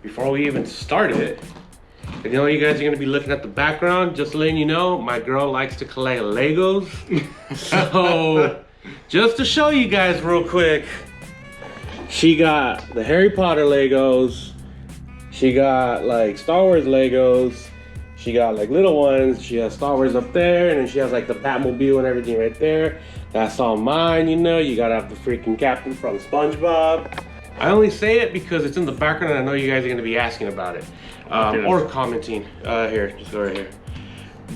before we even start it, I know you guys are gonna be looking at the background. Just letting you know, my girl likes to collect Legos. So, just to show you guys real quick, she got the Harry Potter Legos. She got like Star Wars Legos. She got like little ones. She has Star Wars up there, and then she has like the Batmobile and everything right there. That's all mine, you know. You gotta have the freaking captain from SpongeBob. I only say it because it's in the background and I know you guys are gonna be asking about it. Or commenting. Here, just go right here.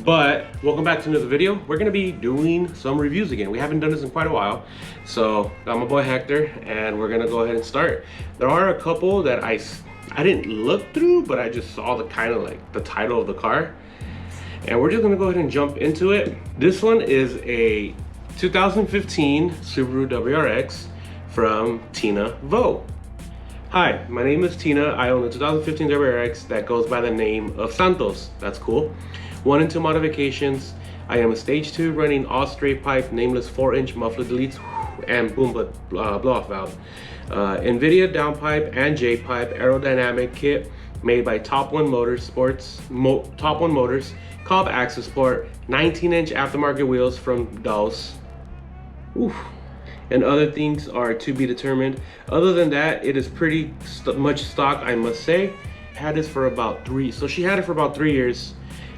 But welcome back to another video. We're gonna be doing some reviews again. We haven't done this in quite a while. So got my boy Hector and we're gonna go ahead and start. There are a couple that I didn't look through, but I just saw the kind of like the title of the car. And we're just gonna go ahead and jump into it. This one is a 2015 Subaru WRX from Tina Vo. Hi, my name is Tina. I own a 2015 WRX that goes by the name of Santos. That's cool. 1 and 2 modifications. I am a stage 2 running all straight pipe, nameless 4-inch muffler deletes and boom blow-off valve. NVIDIA downpipe and J-pipe aerodynamic kit made by Top One Motors, Cobb axle support, 19-inch aftermarket wheels from Dawes. Oof. And other things are to be determined. Other than that, it is pretty much stock, I must say. Had this for about 3, so she had it for about 3 years.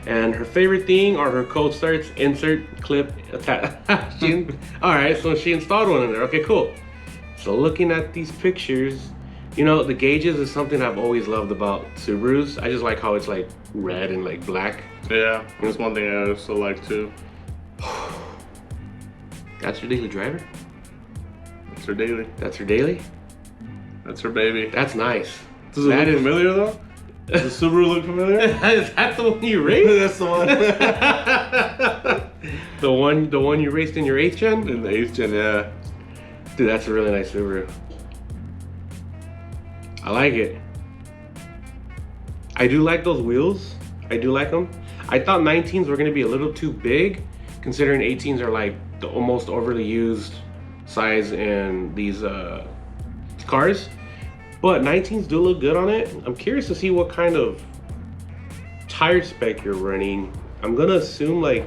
And her favorite thing are her cold starts, insert, clip, attach. All right, so she installed one in there. Okay, cool. So looking at these pictures, you know, the gauges is something I've always loved about Subarus. I just like how it's like red and like black. Yeah, that's one thing I also like too. That's your daily driver? That's her daily. That's her daily? That's her baby. That's nice. Does it look familiar though? Does the Subaru look familiar? Is that the one you raced? That's the one. the one you raced in your 8th gen? In the 8th gen, yeah. Dude, that's a really nice Subaru. I like it. I do like those wheels. I do like them. I thought 19s were gonna be a little too big, considering 18s are like the almost overly used size in these cars. But 19s do look good on it. I'm curious to see what kind of tire spec you're running. I'm gonna assume like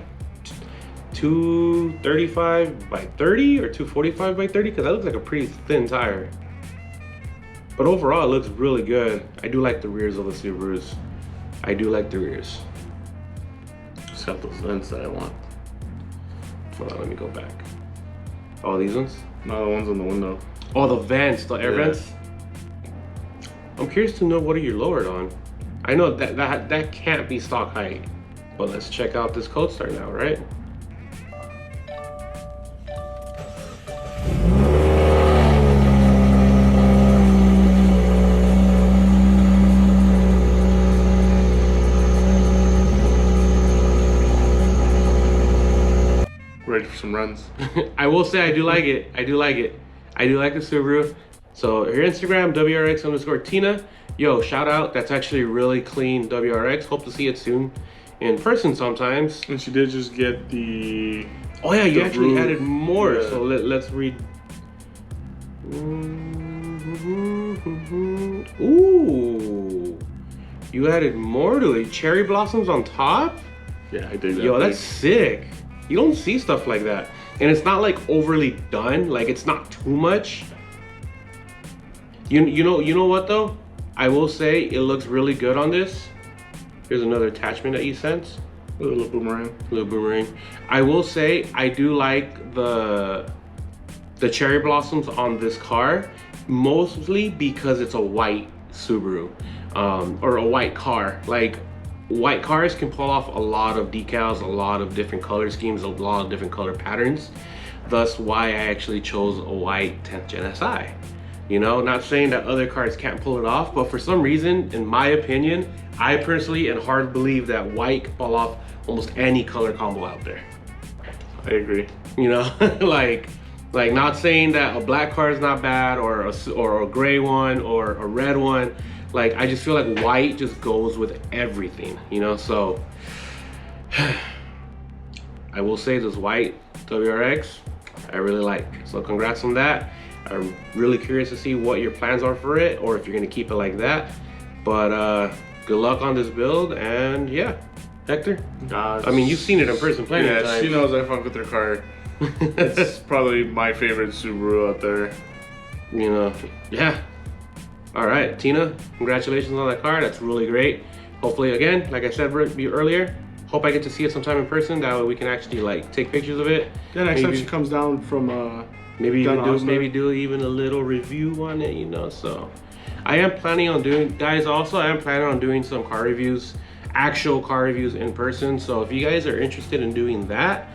235 by 30 or 245 by 30 because that looks like a pretty thin tire. But overall, it looks really good. I do like the rears of the Subarus. I do like the rears. Just got those vents that I want. Hold on, let me go back. Oh, these ones? No, the ones on the window. Oh, the vents, the air vents? I'm curious to know what are you lowered on. I know that can't be stock height. But let's check out this cold start now, right? Ready for some runs. I will say I do like it. I do like it. I do like the Subaru. So her Instagram, WRX_Tina. Yo, shout out. That's actually really clean WRX. Hope to see it soon in person sometimes. And she did just get the... Oh yeah, you actually roof. added more. Yeah. So let's read. Ooh. You added more to it. Cherry blossoms on top? Yeah, I did that. Yo, that's sick. You don't see stuff like that. And it's not like overly done. Like it's not too much. You know what though? I will say it looks really good on this. Here's another attachment that you sent. A little boomerang. Little boomerang. I will say I do like the cherry blossoms on this car, mostly because it's a white Subaru, or a white car. Like white cars can pull off a lot of decals, a lot of different color schemes, a lot of different color patterns. Thus why I actually chose a white 10th Gen SI. You know, not saying that other cars can't pull it off, but for some reason, in my opinion, I personally and hard believe that white can pull off almost any color combo out there. I agree. You know, like not saying that a black car is not bad or a gray one or a red one. Like I just feel like white just goes with everything, you know. So I will say this white WRX, I really like. So congrats on that. I'm really curious to see what your plans are for it, or if you're gonna keep it like that. But good luck on this build, and yeah, Hector. Gosh. I mean, you've seen it in person plenty of Yeah, times. she knows I fuck with her car. It's probably my favorite Subaru out there. You know, yeah. All right, Tina, congratulations on that car. That's really great. Hopefully, again, like I said earlier, hope I get to see it sometime in person. That way we can actually like take pictures of it. Yeah, next time she comes down from maybe down do even a little review on it, you know. So I am planning on doing, guys, also I am planning on doing some car reviews, actual car reviews in person. So if you guys are interested in doing that,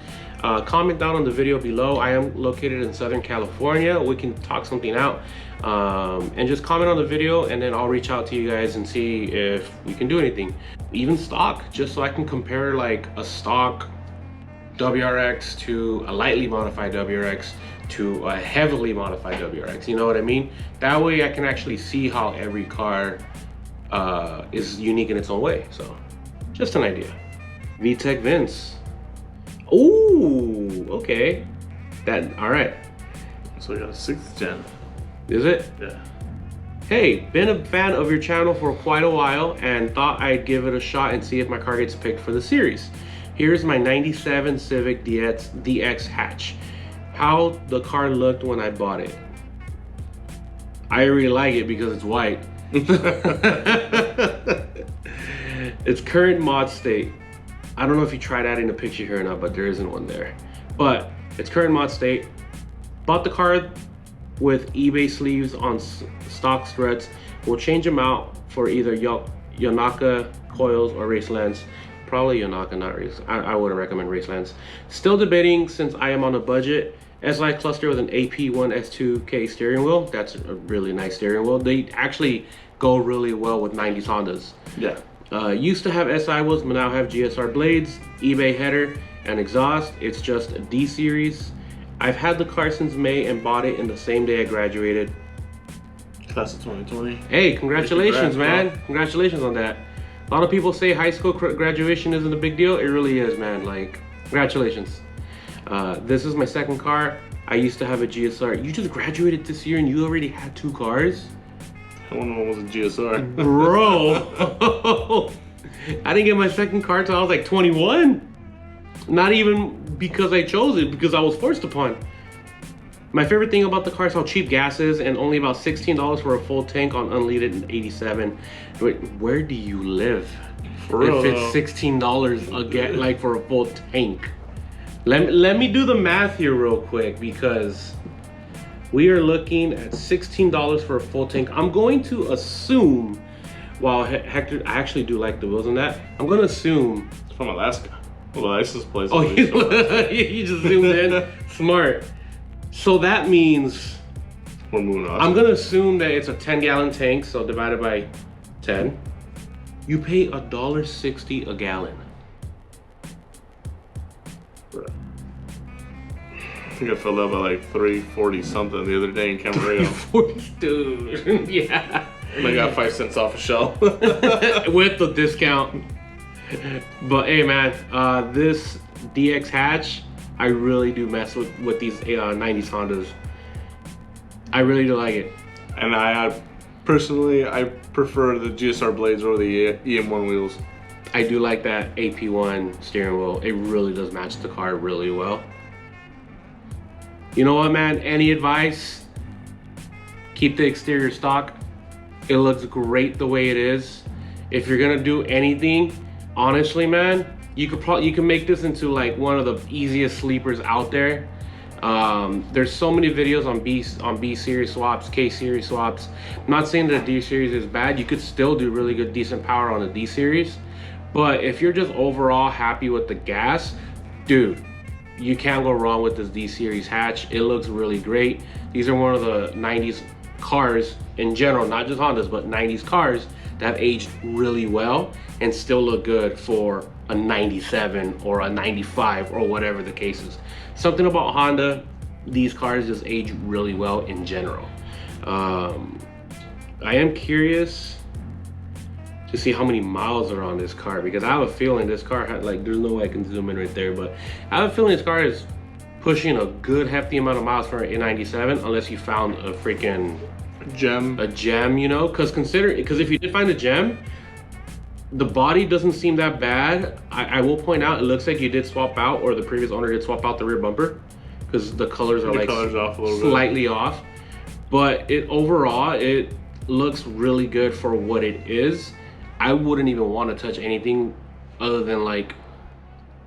comment down on the video below. I am located in Southern California. We can talk something out, and just comment on the video, and then I'll reach out to you guys and see if we can do anything, even stock, just so I can compare like a stock WRX to a lightly modified WRX to a heavily modified WRX. You know what I mean? That way I can actually see how every car is unique in its own way. So just an idea. VTEC Vince. Ooh, okay. All right. So we got a 6th gen. Is it? Yeah. Hey, been a fan of your channel for quite a while and thought I'd give it a shot and see if my car gets picked for the series. Here's my 97 Civic DX Hatch. How the car looked when I bought it. I really like it because it's white. Its current mod state. I don't know if you tried adding a picture here or not, but there isn't one there. But its current mod state. Bought the car with eBay sleeves on stock struts. We'll change them out for either Yonaka coils or Racelands. Probably Yonaka, not Race. I wouldn't recommend Racelands. Still debating since I am on a budget. SI cluster with an AP1 S2K steering wheel. That's a really nice steering wheel. They actually go really well with 90s Hondas. Yeah. Used to have SI wheels, but now have GSR blades, eBay header, and exhaust. It's just a D series. I've had the car since May and bought it in the same day I graduated. Class of 2020. Hey, congratulations, Congrats, man. Congratulations on that. A lot of people say high school graduation isn't a big deal. It really is, man. Like, congratulations. This is my 2nd car. I used to have a GSR. You just graduated this year and you already had 2 cars? One of them was a GSR. Bro. I didn't get my 2nd car till I was like 21. Not even because I chose it, because I was forced upon. My favorite thing about the car is how cheap gas is, and only about $16 for a full tank on unleaded in 87. Wait, where do you live? For real, if it's $16 like for a full tank. Let me do the math here real quick, because we are looking at $16 for a full tank. I'm going to assume, while Hector, I actually do like the wheels on that. I'm going to assume. It's from Alaska. Well, the license plate. Oh, you just zoomed in. Smart. So that means we're moving on. I'm going to assume that it's a 10-gallon tank, so divided by 10. You pay $1.60 a gallon. I think I filled up at like $3.40 something the other day in Camarillo. Dude, yeah. And I got 5 cents off a shell. With the discount. But hey, man, this DX Hatch, I really do mess with these 90s Hondas. I really do like it. And I personally prefer the GSR blades over the EM1 wheels. I do like that AP1 steering wheel. It really does match the car really well. You know what, man? Any advice? Keep the exterior stock. It looks great the way it is. If you're gonna do anything, honestly, man, you can make this into like one of the easiest sleepers out there. There's so many videos on B series swaps, K series swaps. I'm not saying that the D series is bad. You could still do really good, decent power on the D series. But if you're just overall happy with the gas, dude, you can't go wrong with this D series hatch. It looks really great. These are one of the 90s cars in general, not just Hondas, but 90s cars that have aged really well and still look good for a 97 or a 95 or whatever the case is. Something about Honda, these cars just age really well in general. I am curious to see how many miles are on this car, because I have a feeling this car had, like, there's no way I can zoom in right there, but I have a feeling this car is pushing a good hefty amount of miles for an 97, unless you found a freaking gem. A gem, you know, because if you did find a gem, the body doesn't seem that bad. I will point out, it looks like you did swap out, or the previous owner did swap out the rear bumper, because the colors are off a little slightly bit. off. But overall, it looks really good for what it is. I wouldn't even want to touch anything other than like,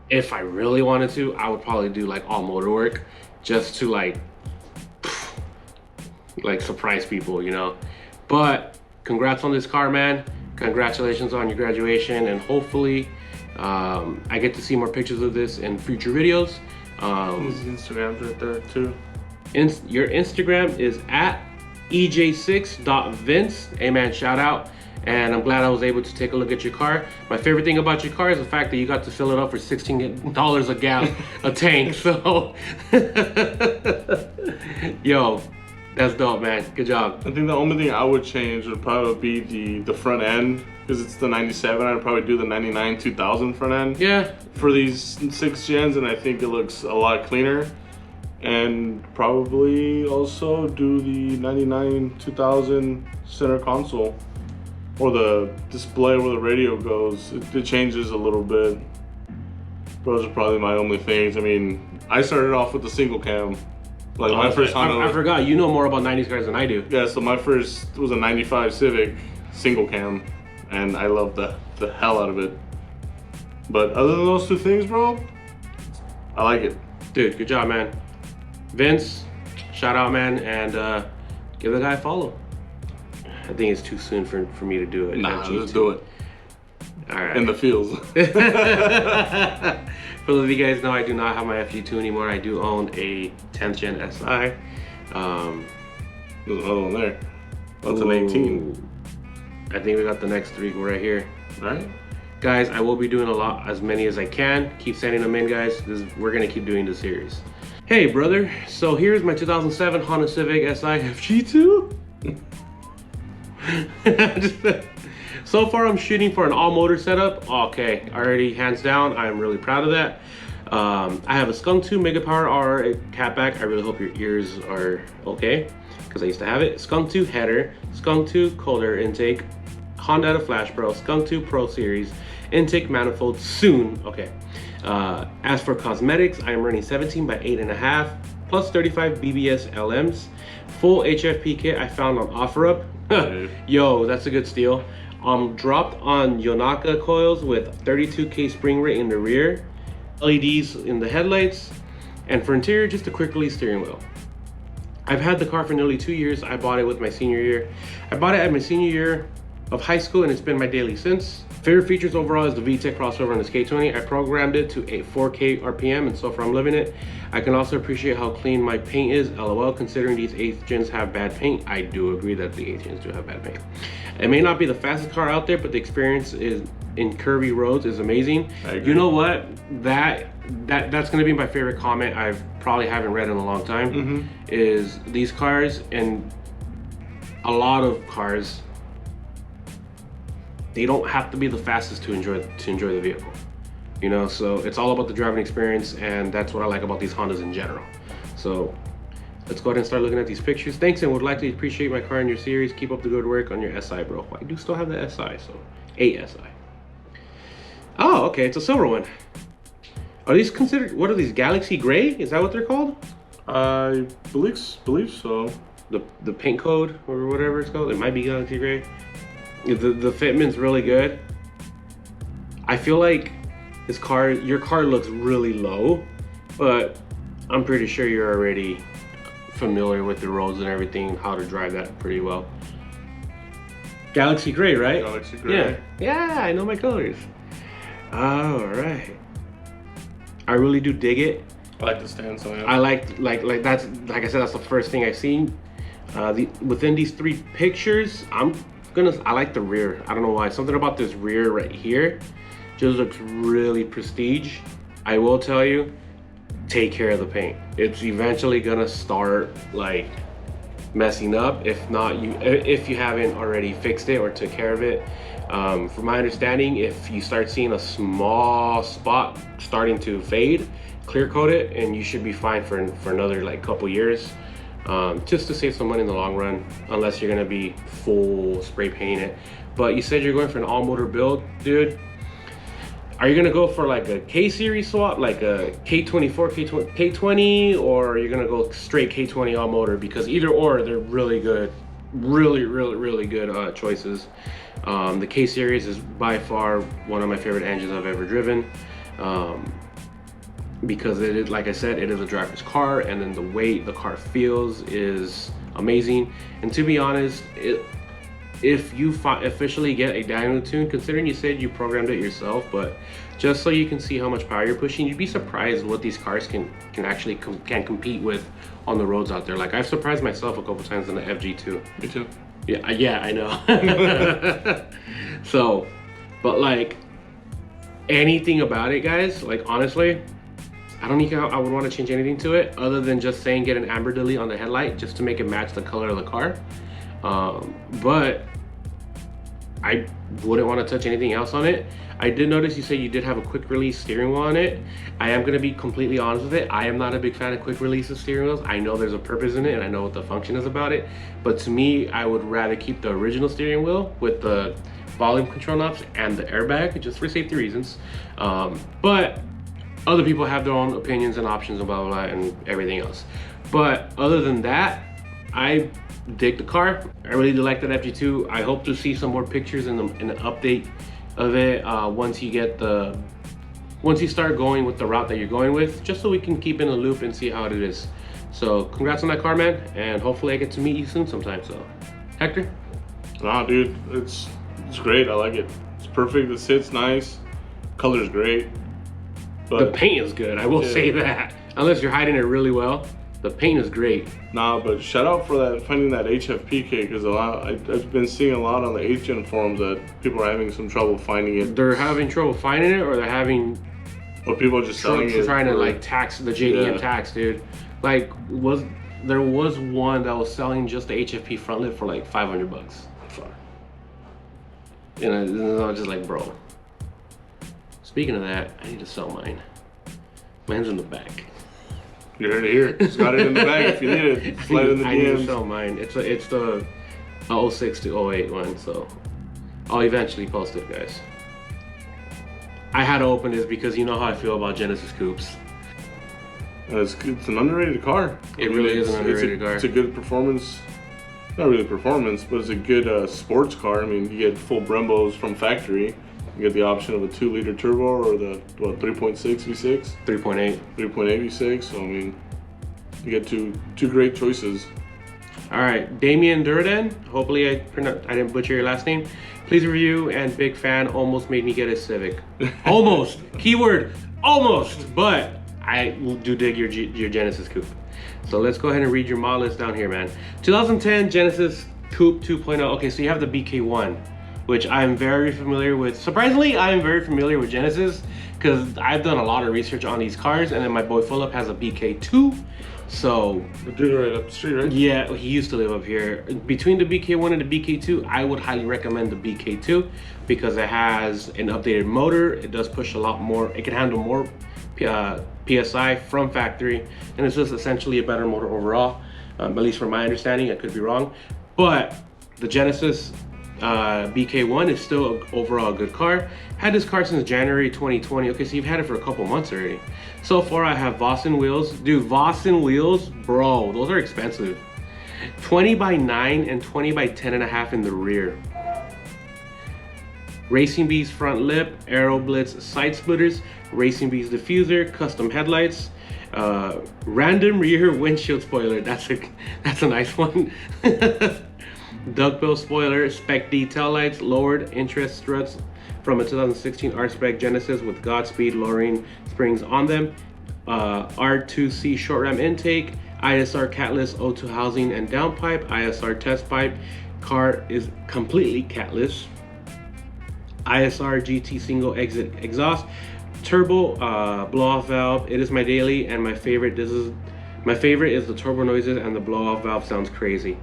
if I really wanted to, I would probably do like all motor work just to like surprise people, you know. But congrats on this car, man. Congratulations on your graduation, and hopefully I get to see more pictures of this in future videos. His Instagram's right there too. Your Instagram is at ej6.vince. Hey man, shout out. And I'm glad I was able to take a look at your car. My favorite thing about your car is the fact that you got to fill it up for $16 a gallon, a tank. So, yo, that's dope, man. Good job. I think the only thing I would change would probably be the front end, because it's the 97. I'd probably do the 99 2000 front end. Yeah. For these 6 gens, and I think it looks a lot cleaner. And probably also do the 99 2000 center console, or the display where the radio goes. It changes a little bit. Those are probably my only things. I mean, I started off with the single cam. Like my first Honda. I forgot, you know more about 90s cars than I do. Yeah, so my first was a 95 Civic single cam, and I love the hell out of it. But other than those 2 things, bro, I like it. Dude, good job, man. Vince, shout out, man, and give the guy a follow. I think it's too soon for me to do it. Nah, let's do it. All right. In the fields. For those of you guys know, I do not have my FG2 anymore. I do own a 10th gen SI. There's another one there. That's an 18. I think we got the next 3 right here. All right. Guys, I will be doing as many as I can. Keep sending them in, guys. We're gonna keep doing the series. Hey, brother. So here's my 2007 Honda Civic Si FG2. So far I'm shooting for an all motor setup. Okay, already hands down, I'm really proud of that. I have a Skunk 2 Mega Power R catback. I really hope your ears are okay, because I used to have it. Skunk 2 header, Skunk 2 cold air intake, Honda Flash Pro, Skunk 2 Pro Series, intake manifold soon. Okay. As for cosmetics, I am running 17 by 8.5 plus 35 BBS LMs. Full HFP kit I found on OfferUp. Yo, that's a good steal. Dropped on Yonaka coils with 32K spring rate in the rear, LEDs in the headlights, and for interior, just a quick release steering wheel. I've had the car for nearly 2 years. I bought it with my senior year. I bought it at my senior year of high school, and it's been my daily since. Favorite features overall is the VTEC crossover on the K20. I programmed it to a 4K RPM, and so far I'm loving it. I can also appreciate how clean my paint is, LOL, considering these 8th gens have bad paint. I do agree that the 8th gens do have bad paint. It may not be the fastest car out there, but the experience in curvy roads is amazing. You know what? That's gonna be my favorite comment I probably haven't read in a long time. Is these cars, and a lot of cars, they don't have to be the fastest to enjoy the vehicle, you know. So it's all about the driving experience, and that's what I like about these Hondas in general. So let's go ahead and start looking at these pictures. Thanks, and would like to appreciate my car in your series. Keep up the good work on your SI, bro. I do still have the SI, so a SI. Oh, okay, it's a silver one. Are these considered, what are these, Galaxy Gray? Is that what they're called? I believe so. The paint code or whatever it's called. It might be Galaxy Gray. The fitment's really good. I feel like your car looks really low, but I'm pretty sure you're already familiar with the roads and everything, how to drive that pretty well. Galaxy Gray, right? Galaxy Gray. Yeah, I know my colors. All right. I really do dig it. I like the stance on it. I like that's, like I said, that's the first thing I've seen. Within these 3 pictures, I like the rear. I don't know why. Something about this rear right here just looks really prestige. I will tell you, take care of the paint. It's eventually gonna start like messing up if you haven't already fixed it or took care of it. From my understanding, if you start seeing a small spot starting to fade, clear coat it, and you should be fine for another like couple years. just to save some money in the long run, unless you're gonna be full spray painting it. But you said you're going for an all motor build, dude. Are you gonna go for like a K series swap, like a K24, K20, or you're gonna go straight K20 all motor? Because either or, they're really good, really good choices. The K series is by far one of my favorite engines I've ever driven, because it is, like I said, it is a driver's car, and then the way the car feels is amazing. And to be honest, if you officially get a dyno tune, considering you said you programmed it yourself, but just so you can see how much power you're pushing, you'd be surprised what these cars can actually compete with on the roads out there. Like, I've surprised myself a couple times in the FG2. Me too. Yeah, I know. So, but like, anything about it, guys, like, honestly, I don't think I would want to change anything to it other than just saying get an amber delete on the headlight just to make it match the color of the car. But I wouldn't want to touch anything else on it. I did notice you said you did have a quick release steering wheel on it. I am going to be completely honest with it. I am not a big fan of quick release of steering wheels. I know there's a purpose in it and I know what the function is about it. But to me, I would rather keep the original steering wheel with the volume control knobs and the airbag, just for safety reasons. But other people have their own opinions and options and blah, blah, blah, and everything else. But other than that, I dig the car. I really do like that FG2. I hope to see some more pictures in an update of it once you start going with the route that you're going with, just so we can keep in the loop and see how it is. So congrats on that car, man, and hopefully I get to meet you soon sometime. So Hector? Nah, dude, it's great. I like it. It's perfect. It sits nice. Color's great. But the paint is good, I will say that. Unless you're hiding it really well, the paint is great. Nah, but shout out for finding that HFPK, because I've been seeing a lot on the 8th Gen forums that people are having some trouble finding it. They're having trouble finding it, or they're having... Or people are just selling it. Trying to like tax the JDM tax, dude. Like, there was one that was selling just the HFP front lip for like $500. Fuck. And I was just like, bro. Speaking of that, I need to sell mine. Mine's in the back. You heard it here. Just got it in the bag if you need it. Slide in the DMs. I need to sell mine. It's the 06 to 08 one, so I'll eventually post it, guys. I had to open this because you know how I feel about Genesis Coupes. It's an underrated car. It really is an underrated car. It's a good performance. Not really performance, but it's a good sports car. I mean, you get full Brembos from factory. You get the option of a 2-liter turbo or the 3.6 V6? 3.8. 3.8 V6. So I mean, you get two great choices. All right, Damien Durden. Hopefully I didn't butcher your last name. Please review and big fan. Almost made me get a Civic. Almost. Keyword almost. But I do dig your Genesis Coupe. So let's go ahead and read your model list down here, man. 2010 Genesis Coupe 2.0. Okay, so you have the BK1, which I'm very familiar with. Surprisingly, I'm very familiar with Genesis because I've done a lot of research on these cars, and then my boy Philip has a BK2. So the dude right up the street, right? Yeah, he used to live up here. Between the BK1 and the BK2, I would highly recommend the BK2 because it has an updated motor. It does push a lot more. It can handle more PSI from factory, and it's just essentially a better motor overall, at least from my understanding. I could be wrong, but the Genesis BK1 is still overall a good car. Had this car since January 2020. Okay, so you've had it for a couple months already. So far I have Vossen wheels. Dude, Vossen wheels, bro, those are expensive. 20 by 9 and 20 by 10.5 in the rear. Racing Bees front lip, Aero Blitz side splitters, Racing Bees diffuser, custom headlights, random rear windshield spoiler. That's a nice one. Duckbill spoiler, Spec D tail lights, lowered interest struts from a 2016 R-Spec Genesis with Godspeed lowering springs on them, R2C short ram intake, ISR catless O2 housing and downpipe, ISR test pipe. Car is completely catless. ISR GT single exit exhaust, turbo blow-off valve. It is my daily and my favorite. My favorite is the turbo noises, and the blow-off valve sounds crazy.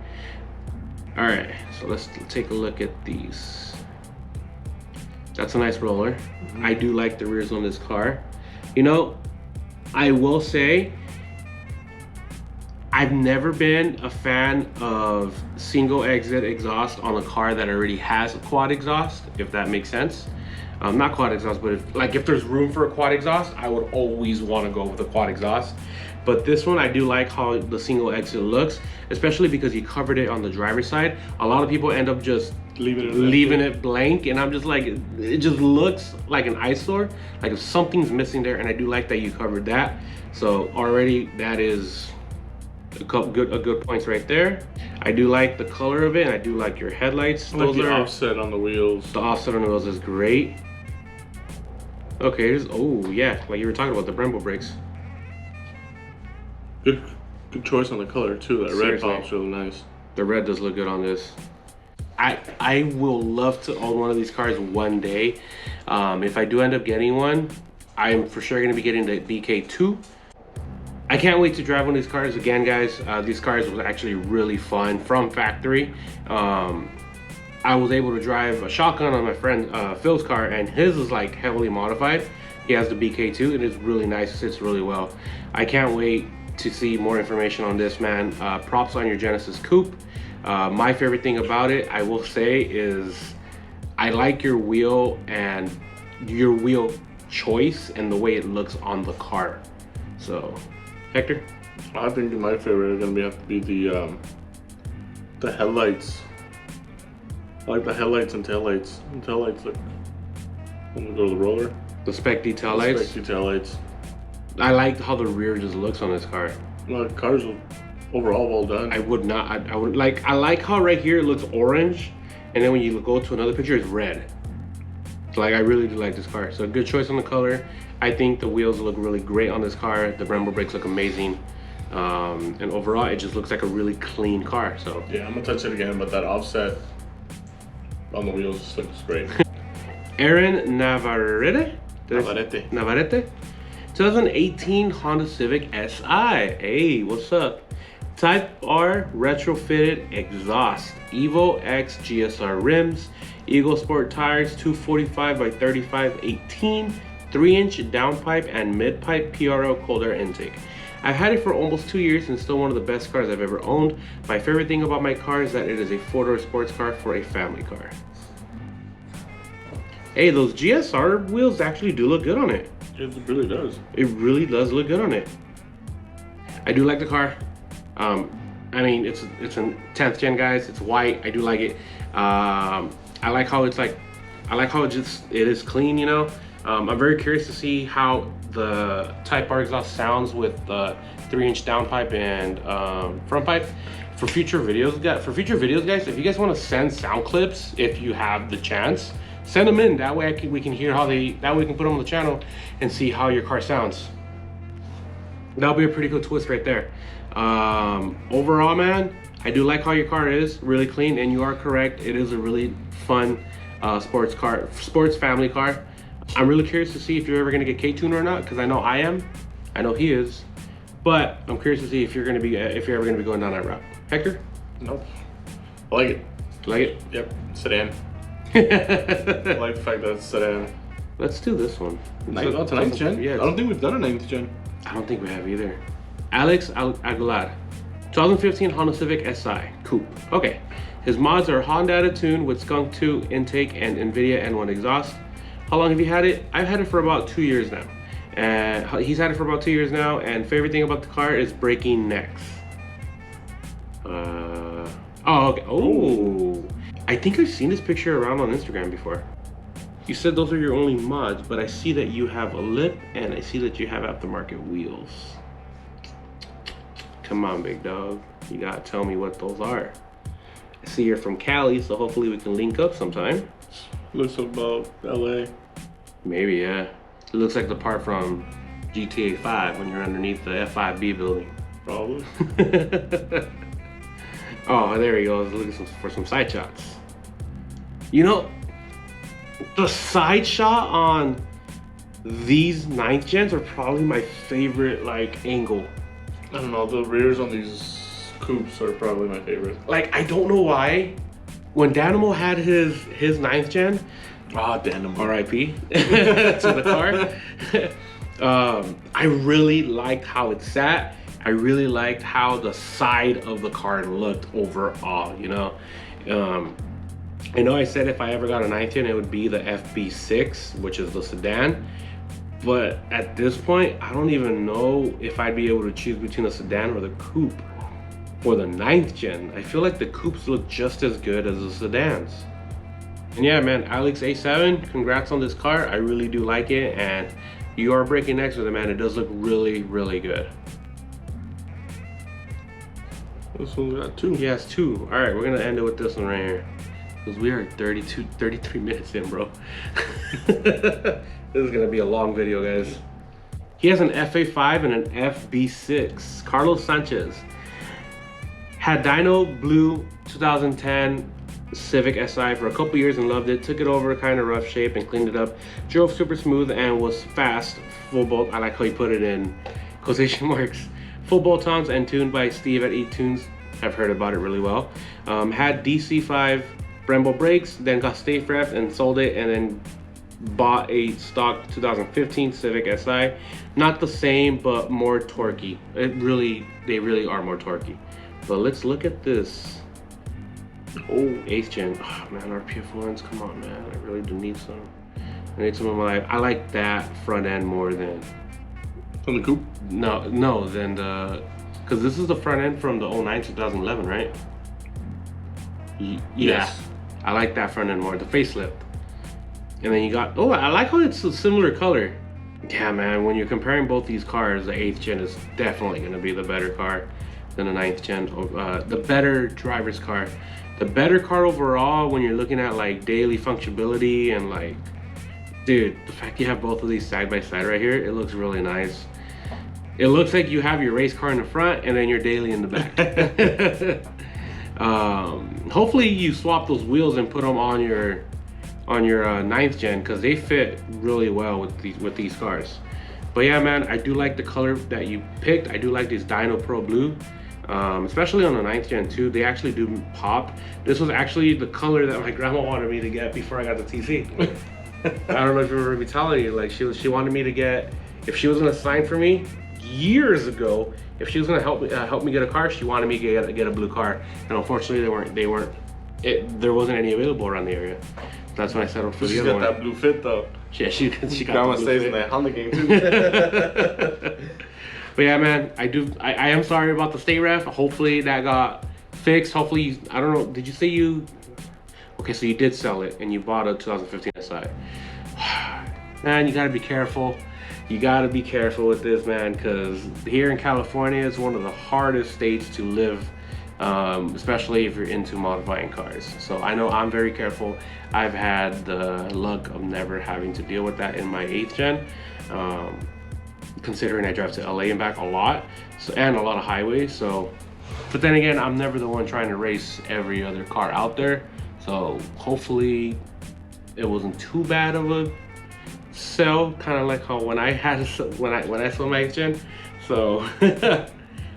All right, so let's take a look at these. That's a nice roller. I do like the rears on this car. You know, I will say, I've never been a fan of single exit exhaust on a car that already has a quad exhaust, if that makes sense. Not quad exhaust, but if there's room for a quad exhaust, I would always want to go with a quad exhaust. But this one, I do like how the single exit looks, especially because you covered it on the driver's side. A lot of people end up just leaving it blank, and I'm just like, it just looks like an eyesore, like if something's missing there, and I do like that you covered that. So already that is a good points right there. I do like the color of it, and I do like your headlights. I like the offset on the wheels. The offset on the wheels is great. Okay, oh yeah, like you were talking about the Brembo brakes. Good choice on the color too. That red Seriously. pop's really nice. The red does look good on this. I will love to own one of these cars one day. If I do end up getting one, I'm for sure going to be getting the BK2. I can't wait to drive one of these cars again, guys. These cars was actually really fun from factory. I was able to drive a shotgun on my friend Phil's car, and his is like heavily modified. He has the BK2, and it's really nice. It sits really well. I can't wait to see more information on this, man. Props on your Genesis Coupe. My favorite thing about it, I will say, is I like your wheel and your wheel choice and the way it looks on the car. So, Hector? I think my favorite are gonna have to be the headlights. I like the headlights and taillights. The taillights look, when we go to the roller. The spec detail lights. Spec detail lights. I like how the rear just looks on this car. No, the car's overall well done. I would not. I would like. I like how right here it looks orange, and then when you go to another picture, it's red. So like, I really do like this car. So good choice on the color. I think the wheels look really great on this car. The Brembo brakes look amazing, and overall, it just looks like a really clean car. So yeah, I'm gonna touch it again, but that offset on the wheels just looks great. Aaron Navarrete. Navarrete. 2018 Honda Civic Si. Hey, what's up? Type R retrofitted exhaust, Evo X GSR rims, Eagle Sport tires, 245 by 35 18, 3-inch downpipe and mid-pipe PRL cold air intake. I've had it for almost 2 years and still one of the best cars I've ever owned. My favorite thing about my car is that it is a 4-door sports car for a family car. Hey, those GSR wheels actually do look good on it. It really does. It really does look good on it. I do like the car. I mean, it's a 10th gen, guys. It's white. I do like it. I like how it's like, I like how it is clean, you know. I'm very curious to see how the Type R exhaust sounds with the 3-inch downpipe and front pipe. For future videos, guys, if you guys want to send sound clips, if you have the chance, send them in. That way we can hear how that way we can put them on the channel and see how your car sounds. That'll be a pretty cool twist right there. Overall, man, I do like how your car is really clean, and you are correct. It is a really fun sports family car. I'm really curious to see if you're ever gonna get K-Tune or not, because I know I am. I know he is. But I'm curious to see if you're ever gonna be going down that route. Hector? Nope. I like it. Like it? Yep. Sedan. I like the fact that it's sedan. Let's do this one. Oh, it's a 9th gen? Yeah. I don't think we've done a 9th gen. I don't think we have either. Alex Aguilar. 2015 Honda Civic Si Coupe. Okay. His mods are Honda Attitude with Skunk 2 intake and NVIDIA N1 exhaust. How long have you had it? I've had it for about 2 years now. And he's had it for about 2 years now, and favorite thing about the car is breaking necks. Oh, okay. Oh, I think I've seen this picture around on Instagram before. You said those are your only mods, but I see that you have a lip and I see that you have aftermarket wheels. Come on, big dog. You gotta tell me what those are. I see you're from Cali, so hopefully we can link up sometime. Looks about LA. Maybe, yeah. It looks like the part from GTA 5 when you're underneath the F5B building. Probably. Oh, there he goes, looking for some side shots. You know, the side shot on these 9th gens are probably my favorite, like, angle. I don't know, the rears on these coupes are probably my favorite. Like, I don't know why. When Danimo had his 9th gen, Danimo. R.I.P. to the car. I really liked how it sat. I really liked how the side of the car looked overall, you know. I know I said if I ever got a 9th gen, it would be the FB6, which is the sedan. But at this point, I don't even know if I'd be able to choose between the sedan or the coupe for the 9th gen. I feel like the coupes look just as good as the sedans. And yeah, man, Alex A7, congrats on this car. I really do like it, and you are breaking necks with it, man. It does look really, really good. This one's got 2. Yeah, it's 2. All right, we're gonna end it with this one right here, because we are 33 minutes in, bro. This is gonna be a long video, guys. He has an FA5 and an FB6. Carlos Sanchez. Had dyno blue 2010 Civic Si for a couple years and loved it. Took it over kind of rough shape and cleaned it up. Drove super smooth and was fast. Full bolt, I like how you put it in quotation marks. Full bolt-ons and tuned by Steve at eTunes. I've heard about it really well. Had DC5 Brembo brakes, then got State Ref and sold it, and then bought a stock 2015 Civic Si. Not the same, but more torquey. They really are more torquey. But let's look at this. Oh, 8th gen. Oh man, RPF1s, come on, man. I really do need some. I need some of my, I like that front end more than. From the coupe? No, than the, because this is the front end from the 09 2011, right? Yeah. Yes. I like that front end more, the facelift. And then you got, oh, I like how it's a similar color. Yeah, man, when you're comparing both these cars, the 8th gen is definitely gonna be the better car than the 9th gen, the better driver's car. The better car overall when you're looking at like daily functionality and like, dude, the fact you have both of these side by side right here, it looks really nice. It looks like you have your race car in the front and then your daily in the back. Hopefully you swap those wheels and put them on your 9th gen, because they fit really well with these cars. But yeah, man, I do like the color that you picked. I do like this Dyno Pro Blue. Especially on the 9th gen too, they actually do pop. This was actually the color that my grandma wanted me to get before I got the TC. I don't know if you remember me telling you, like she wanted me to get, if she was gonna sign for me years ago, if she was gonna help me get a car, she wanted me to get a blue car. And unfortunately there wasn't any available around the area. That's when I settled for the other one. She's got that blue fit though. Yeah, she got grandma the blue stays fit. in that Honda game too. But yeah, man, I am sorry about the state ref. Hopefully that got fixed. Hopefully, I don't know, did you say you, okay, so you did sell it and you bought a 2015 Si. Man, you gotta be careful. You gotta be careful with this, man, because here in California, it's one of the hardest states to live, especially if you're into modifying cars. So I know I'm very careful. I've had the luck of never having to deal with that in my 8th gen. Considering I drive to LA and back a lot, and a lot of highways. So, but then again, I'm never the one trying to race every other car out there. So hopefully it wasn't too bad of a sell, kind of like how when I sold my 8th gen. So,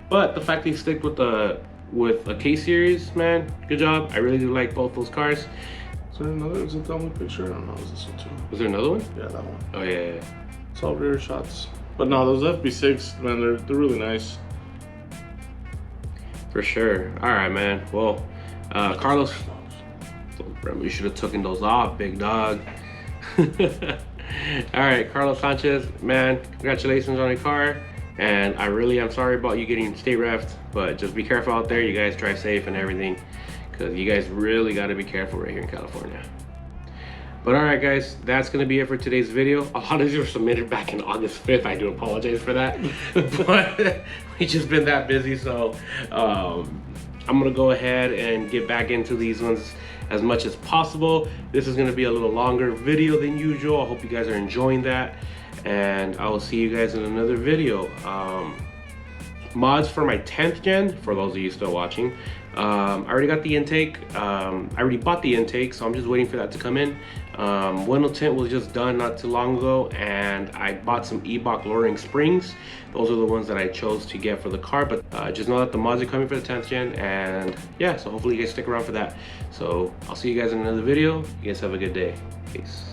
but the fact that you stick with a K series, man, good job. I really do like both those cars. Is there another? Is it the only picture? I don't know. Is this one too? Was there another one? Yeah, that one. Oh yeah. It's all rear shots. But no, those FB6, man, they're really nice. For sure. All right, man. Well, Carlos, you should have taken those off, big dog. All right, Carlos Sanchez, man, congratulations on your car. And I really am sorry about you getting state refed, but just be careful out there. You guys drive safe and everything, because you guys really got to be careful right here in California. But all right, guys, that's going to be it for today's video. A lot of these were submitted back in August 5th. I do apologize for that. But we've just been that busy. So I'm going to go ahead and get back into these ones as much as possible. This is going to be a little longer video than usual. I hope you guys are enjoying that. And I will see you guys in another video. Mods for my 10th gen, for those of you still watching. I already got the intake. I already bought the intake, so I'm just waiting for that to come in. Window tint was just done not too long ago, and I bought some Eibach lowering springs. Those are the ones that I chose to get for the car, but just know that the mods are coming for the 10th gen, and yeah, so hopefully you guys stick around for that. So I'll see you guys in another video. You guys have a good day. Peace.